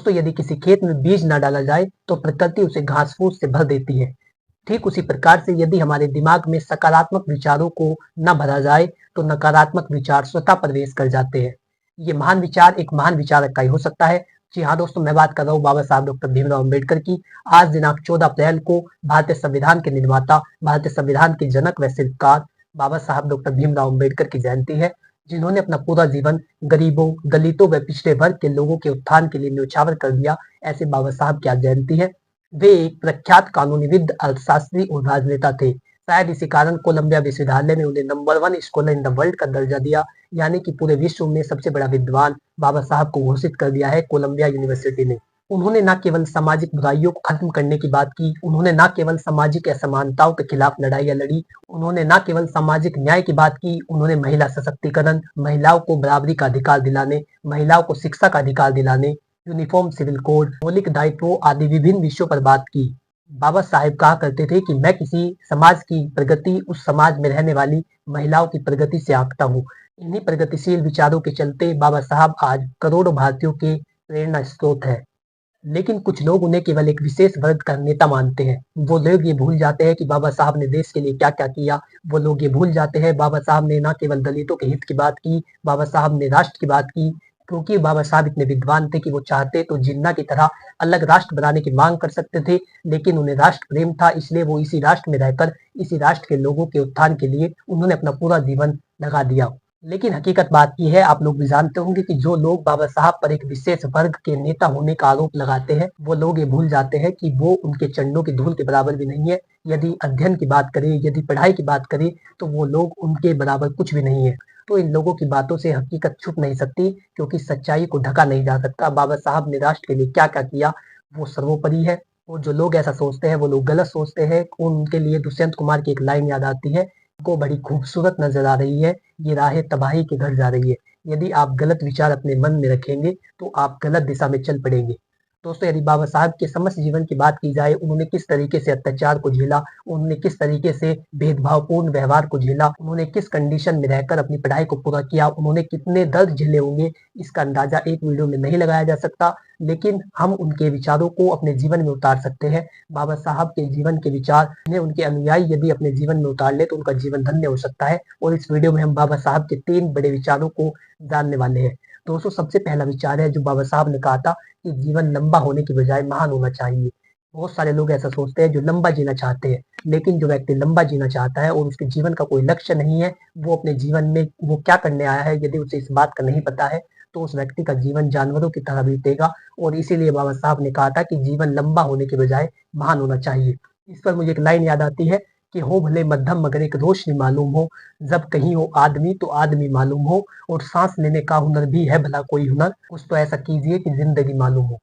दोस्तों, यदि किसी खेत में बीज न डाला जाए तो प्रकृति उसे घास फूस से भर देती है। ठीक उसी प्रकार से यदि हमारे दिमाग में सकारात्मक विचारों को न भरा जाए तो नकारात्मक विचार स्वतः प्रवेश कर जाते हैं। ये महान विचार एक महान विचारक का ही हो सकता है। जी हाँ दोस्तों, मैं बात कर रहा हूँ बाबा साहब डॉक्टर भीमराव अम्बेडकर की। आज दिनांक 14 अप्रैल को भारतीय संविधान के निर्माता, भारतीय संविधान के जनक व शिल्पकार बाबा साहब डॉक्टर भीमराव अम्बेडकर की जयंती है, जिन्होंने अपना पूरा जीवन गरीबों, दलितों व पिछड़े वर्ग के लोगों के उत्थान के लिए न्योछावर कर दिया। ऐसे बाबा साहब की आज जयंती है। वे एक प्रख्यात कानूनीविद, अर्थशास्त्री और राजनेता थे। शायद इसी कारण कोलंबिया विश्वविद्यालय ने उन्हें number 1 scholar in the world का दर्जा दिया, यानी कि पूरे विश्व में सबसे बड़ा विद्वान बाबा साहब को घोषित कर दिया है कोलंबिया यूनिवर्सिटी ने। उन्होंने न केवल सामाजिक बुराइयों को खत्म करने की बात की, उन्होंने न केवल सामाजिक असमानताओं के खिलाफ लड़ाइयां लड़ी, उन्होंने न केवल सामाजिक न्याय की बात की, उन्होंने महिला सशक्तिकरण, महिलाओं को बराबरी का अधिकार दिलाने, महिलाओं को शिक्षा का अधिकार दिलाने, यूनिफॉर्म सिविल कोड, मौलिक दायित्वों आदि विभिन्न विषयों पर बात की। बाबा साहेब कहा करते थे कि मैं किसी समाज की प्रगति उस समाज में रहने वाली महिलाओं की प्रगति से आंकता हूँ। इन्हीं प्रगतिशील विचारों के चलते बाबा साहब आज करोड़ों भारतीयों के प्रेरणा स्रोत है। लेकिन कुछ लोग उन्हें केवल एक विशेष वर्ग का नेता मानते हैं। वो लोग ये भूल जाते हैं कि बाबा साहब ने देश के लिए क्या क्या किया। वो लोग ये भूल जाते हैं बाबा साहब ने न केवल दलितों के हित की बात की, बाबा साहब ने राष्ट्र की बात की, क्योंकि बाबा साहब इतने विद्वान थे कि वो चाहते तो जिन्ना की तरह अलग राष्ट्र बनाने की मांग कर सकते थे, लेकिन उन्हें राष्ट्र प्रेम था, इसलिए वो इसी राष्ट्र में रहकर इसी राष्ट्र के लोगों के उत्थान के लिए उन्होंने अपना पूरा जीवन लगा दिया। लेकिन हकीकत बात यह है, आप लोग भी जानते होंगे कि जो लोग बाबा साहब पर एक विशेष वर्ग के नेता होने का आरोप लगाते हैं, वो लोग ये भूल जाते हैं कि वो उनके चरणों की धूल के बराबर भी नहीं है। यदि अध्ययन की बात करें, यदि पढ़ाई की बात करें, तो वो लोग उनके बराबर कुछ भी नहीं है। तो इन लोगों की बातों से हकीकत छुप नहीं सकती, क्योंकि सच्चाई को ढका नहीं जा सकता। बाबा साहब ने राष्ट्र के लिए क्या क्या किया वो सर्वोपरि है, और जो लोग ऐसा सोचते हैं वो लोग गलत सोचते हैं। उनके लिए दुष्यंत कुमार की एक लाइन याद आती है, को बड़ी खूबसूरत नजर आ रही है, ये राहें तबाही के घर जा रही है। यदि आप गलत विचार अपने मन में रखेंगे तो आप गलत दिशा में चल पड़ेंगे। दोस्तों, यदि बाबा साहब के समस्त जीवन की बात की जाए, उन्होंने किस तरीके से अत्याचार को झेला, उन्होंने किस तरीके से भेदभावपूर्ण व्यवहार को झेला, उन्होंने किस कंडीशन में रहकर अपनी पढ़ाई को पूरा किया, उन्होंने कितने दर्द झेले होंगे, इसका अंदाजा एक वीडियो में नहीं लगाया जा सकता। लेकिन हम उनके विचारों को अपने जीवन में उतार सकते हैं। बाबा साहब के जीवन के विचार ने उनके अनुयायी यदि अपने जीवन में उतार ले तो उनका जीवन धन्य हो सकता है। और इस वीडियो में हम बाबा साहब के 3 बड़े विचारों को जानने वाले हैं। दोस्तों, सबसे पहला विचार है जो बाबा साहब ने कहा था कि जीवन लंबा होने की बजाय महान होना चाहिए। बहुत सारे लोग ऐसा सोचते हैं जो लंबा जीना चाहते हैं, लेकिन जो व्यक्ति लंबा जीना चाहता है और उसके जीवन का कोई लक्ष्य नहीं है, वो अपने जीवन में वो क्या करने आया है, यदि उसे इस बात का नहीं पता है, तो उस व्यक्ति का जीवन जानवरों की तरह बीतेगा। और इसीलिए बाबा साहब ने कहा था कि जीवन लंबा होने के बजाय महान होना चाहिए। इस पर मुझे एक लाइन याद आती है कि हो भले मध्यम मगर एक रोशनी मालूम हो, जब कहीं हो आदमी तो आदमी मालूम हो, और सांस लेने का हुनर भी है भला कोई हुनर, कुछ तो ऐसा कीजिए कि जिंदगी मालूम हो।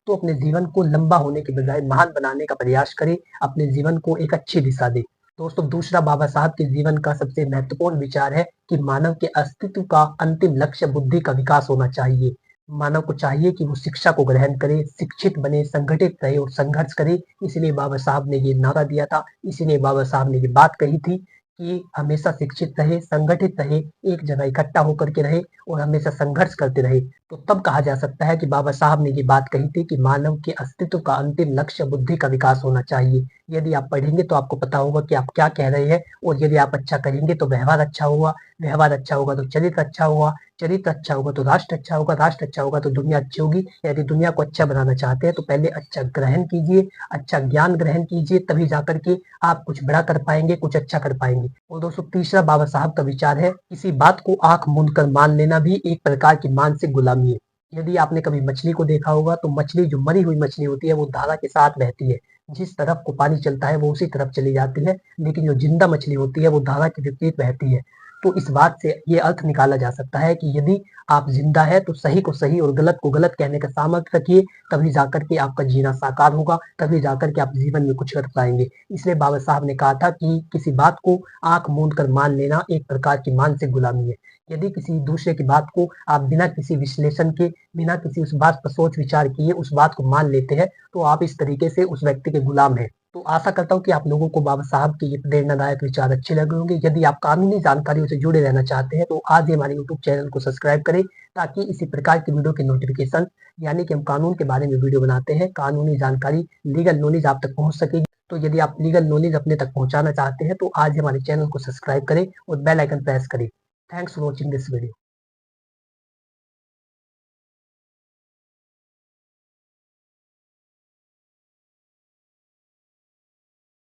तो अपने जीवन को लंबा होने के बजाय महान बनाने का प्रयास करें, अपने जीवन को एक अच्छी दिशा दे। दोस्तों, दूसरा बाबा साहब के जीवन का सबसे महत्वपूर्ण विचार है कि मानव के अस्तित्व का अंतिम लक्ष्य बुद्धि का विकास होना चाहिए। मानव को चाहिए कि वो शिक्षा को ग्रहण करे, शिक्षित बने, संगठित रहे और संघर्ष करे। इसलिए बाबा साहब ने ये नारा दिया था, इसलिए बाबा साहब ने ये बात कही थी कि हमेशा शिक्षित रहे, संगठित रहे, एक जगह इकट्ठा होकर के रहे और हमेशा संघर्ष करते रहे। तो तब कहा जा सकता है कि बाबा साहब ने ये बात कही थी कि मानव के अस्तित्व का अंतिम लक्ष्य बुद्धि का विकास होना चाहिए। यदि आप पढ़ेंगे तो आपको पता होगा कि आप क्या कह रहे हैं, और यदि आप अच्छा करेंगे तो व्यवहार अच्छा होगा, व्यवहार अच्छा होगा तो चरित्र अच्छा होगा, चरित्र अच्छा होगा तो राष्ट्र अच्छा होगा, राष्ट्र अच्छा होगा तो दुनिया अच्छी होगी। यदि दुनिया को अच्छा बनाना चाहते हैं तो पहले अच्छा ग्रहण कीजिए, अच्छा ज्ञान ग्रहण कीजिए, तभी जाकर के आप कुछ बड़ा कर पाएंगे, कुछ अच्छा कर पाएंगे। और दोस्तों, तीसरा बाबा साहब का विचार है, किसी बात को आंख मूंद कर मान लेना भी एक प्रकार की मानसिक गुलामी है। यदि आपने कभी मछली को देखा होगा तो मछली, जो मरी हुई मछली होती है, वो धारा के साथ बहती है, जिस तरफ को पानी चलता है वो उसी तरफ चली जाती है। लेकिन जो जिंदा मछली होती है वो धारा के विपरीत बहती है। तो इस बात से ये अर्थ निकाला जा सकता है कि यदि आप जिंदा है तो सही को सही और गलत को गलत कहने का सामर्थ्य रखिए, तभी जाकर के आपका जीना साकार होगा, तभी जाकर के आप जीवन में कुछ कर पाएंगे। इसलिए बाबा साहब ने कहा था कि किसी बात को आंख मूंद कर मान लेना एक प्रकार की मानसिक गुलामी है। यदि किसी दूसरे की बात को आप बिना किसी विश्लेषण के, बिना किसी उस बात पर सोच विचार किए उस बात को मान लेते हैं, तो आप इस तरीके से उस व्यक्ति के गुलाम हैं। तो आशा करता हूँ कि आप लोगों को बाबा साहब के ये प्रेरणादायक विचार अच्छे लगे होंगे। यदि आप कानूनी जानकारियों से जुड़े रहना चाहते हैं तो आज ही हमारे यूट्यूब चैनल को सब्सक्राइब करें, ताकि इसी प्रकार की वीडियो के नोटिफिकेशन, यानी कि हम कानून के बारे में वीडियो बनाते हैं, कानूनी जानकारी, लीगल नॉलेज आप तक पहुंच सकेगी। तो यदि आप लीगल नॉलेज अपने तक पहुंचाना चाहते हैं तो आज ही हमारे चैनल को सब्सक्राइब करें और बेल आइकन प्रेस करें। Thanks for watching this video.